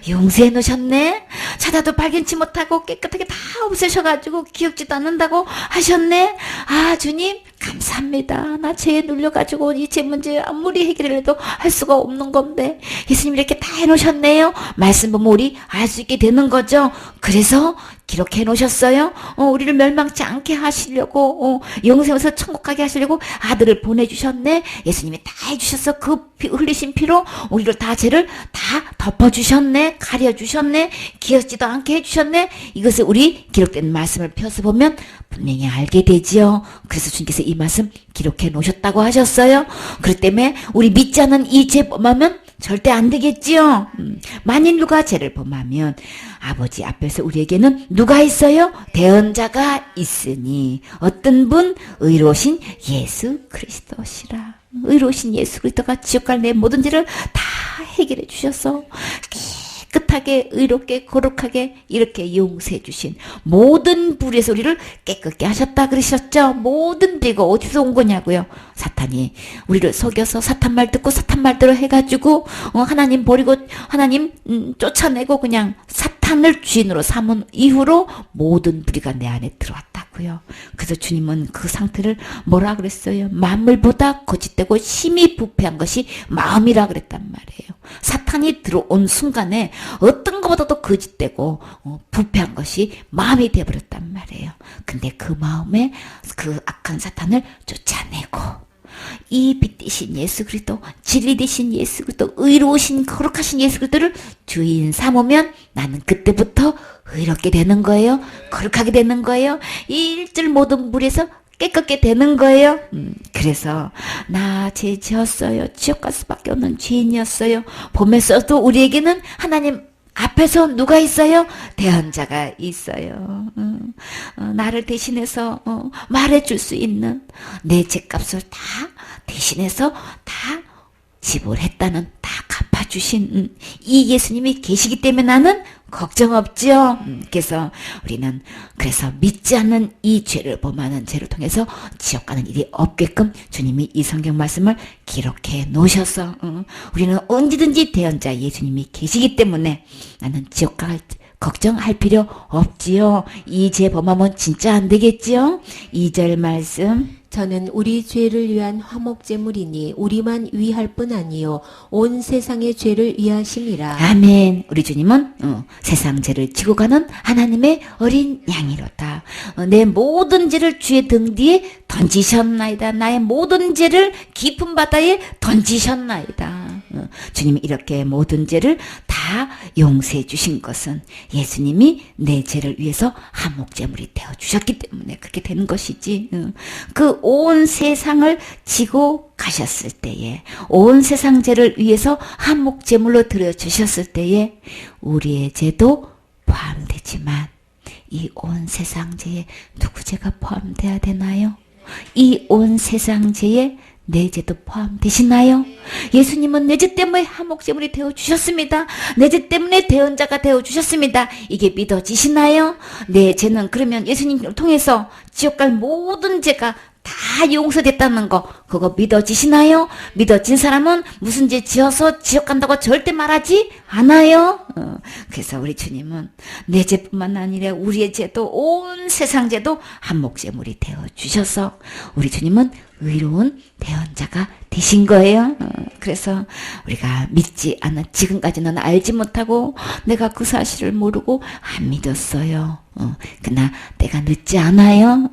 용서해 놓으셨네. 찾아도 발견치 못하고 깨끗하게 다 없애셔가지고 기억지도 않는다고 하셨네. 아 주님 감사합니다. 나 죄에 눌려가지고 이 죄 문제 아무리 해결을 해도 할 수가 없는 건데 예수님 이렇게 다 해놓으셨네요. 말씀 보면 우리 알 수 있게 되는 거죠. 그래서 기록해 놓으셨어요. 우리를 멸망치 않게 하시려고 영생에서 천국 가게 하시려고 아들을 보내주셨네. 예수님이 다 해주셔서 그 흘리신 피로 우리를 다 죄를 다 덮어주셨네. 가려주셨네. 기억지도 않게 해주셨네. 이것을 우리 기록된 말씀을 펴서 보면 분명히 알게 되지요. 그래서 주님께서 이 말씀 기록해 놓으셨다고 하셨어요. 그렇기 때문에 우리 믿지 않는 이 죄 범하면 절대 안 되겠지요. 만일 누가 죄를 범하면 아버지 앞에서 우리에게는 누가 있어요? 대언자가 있으니 어떤 분? 의로우신 예수 그리스도시라. 의로우신 예수 그리스도가 지옥 갈 내 모든 죄를 다 해결해 주셔서 깨끗하게 의롭게 거룩하게 이렇게 용서해 주신 모든 불의 우리를 깨끗게 하셨다 그러셨죠. 모든 불이가 어디서 온 거냐고요. 사탄이 우리를 속여서 사탄 말 듣고 사탄 말대로 해가지고 하나님 버리고 하나님 쫓아내고 그냥 사탄을 주인으로 삼은 이후로 모든 불의가 내 안에 들어왔다고요. 그래서 주님은 그 상태를 뭐라 그랬어요? 만물보다 거짓되고 심히 부패한 것이 마음이라 그랬단 말이에요. 사탄이 들어온 순간에 어떤 것보다도 거짓되고 부패한 것이 마음이 되어버렸단 말이에요. 근데 그 마음에 그 악한 사탄을 쫓아내고 이 빛 대신 예수 그리스도, 진리 대신 예수 그리스도, 의로우신 거룩하신 예수 그리스도를 주인 삼으면 나는 그때부터 의롭게 되는 거예요. 거룩하게 되는 거예요. 이 일절 모든 물에서 깨끗게 되는 거예요. 그래서 나 죄 지었어요. 지옥 갈 수밖에 없는 죄인이었어요. 보면서도 우리에게는 하나님 앞에서 누가 있어요? 대언자가 있어요. 나를 대신해서 말해줄 수 있는 내 죄값을 다 대신해서 다 지불했다는, 다 갚아주신 이 예수님이 계시기 때문에 나는 걱정 없죠. 그래서 우리는 그래서 믿지 않는 이 죄를 범하는 죄를 통해서 지옥 가는 일이 없게끔 주님이 이 성경 말씀을 기록해 놓으셔서 우리는 언제든지 대언자 예수님이 계시기 때문에 나는 지옥 갈 걱정할 필요 없지요. 이 죄 범하면 진짜 안 되겠지요. 2절 말씀. 저는 우리 죄를 위한 화목제물이니 우리만 위할 뿐 아니요 온 세상의 죄를 위하심이라. 아멘. 우리 주님은 세상 죄를 지고 가는 하나님의 어린 양이로다. 내 모든 죄를 주의 등 뒤에 던지셨나이다. 나의 모든 죄를 깊은 바다에 던지셨나이다. 주님이 이렇게 모든 죄를 다 용서해 주신 것은 예수님이 내 죄를 위해서 한목제물이 되어주셨기 때문에 그렇게 되는 것이지. 그 온 세상을 지고 가셨을 때에, 온 세상 죄를 위해서 한목제물로 드려주셨을 때에 우리의 죄도 포함되지만 이 온 세상 죄에 누구 죄가 포함돼야 되나요? 이 온 세상 죄에 내 죄도 포함되시나요? 예수님은 내 죄 때문에 한목제물이 되어주셨습니다. 내 죄 때문에 대언자가 되어주셨습니다. 이게 믿어지시나요? 내 죄는 그러면 예수님을 통해서 지옥 갈 모든 죄가 다 용서됐다는 거, 그거 믿어지시나요? 믿어진 사람은 무슨 죄 지어서 지옥 간다고 절대 말하지 않아요. 그래서 우리 주님은 내 죄뿐만 아니라 우리의 죄도 온 세상 죄도 한목제물이 되어주셔서 우리 주님은 의로운 대언자가 되신 거예요. 그래서 우리가 믿지 않아, 지금까지는 알지 못하고 내가 그 사실을 모르고 안 믿었어요. 그러나 때가 늦지 않아요.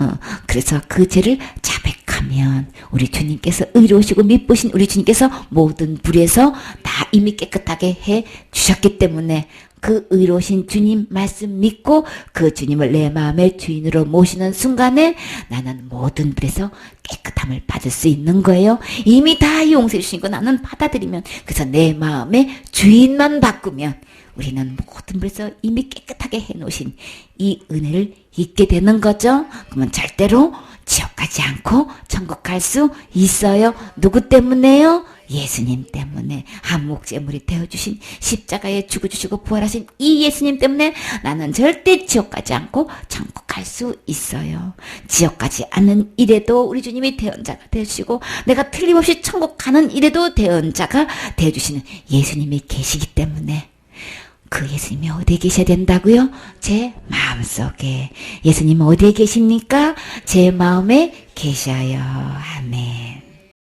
그래서 그 죄를 자백하면 우리 주님께서 의로우시고 미쁘신 우리 주님께서 모든 불에서 다 이미 깨끗하게 해 주셨기 때문에 그 의로우신 주님 말씀 믿고 그 주님을 내 마음의 주인으로 모시는 순간에 나는 모든 불에서 깨끗함을 받을 수 있는 거예요. 이미 다 용서해 주신 거 나는 받아들이면, 그래서 내 마음의 주인만 바꾸면 우리는 모든 불에서 이미 깨끗하게 해놓으신 이 은혜를 잊게 되는 거죠. 그러면 절대로 지옥 가지 않고 천국 갈 수 있어요. 누구 때문에요? 예수님 때문에. 한목제물이 되어주신, 십자가에 죽어주시고 부활하신 이 예수님 때문에 나는 절대 지옥 가지 않고 천국 갈 수 있어요. 지옥 가지 않는 일에도 우리 주님이 대언자가 되어주시고 내가 틀림없이 천국 가는 일에도 대언자가 되어주시는 예수님이 계시기 때문에 그 예수님이 어디에 계셔야 된다고요? 제 마음속에. 예수님은 어디에 계십니까? 제 마음에 계셔요. 아멘.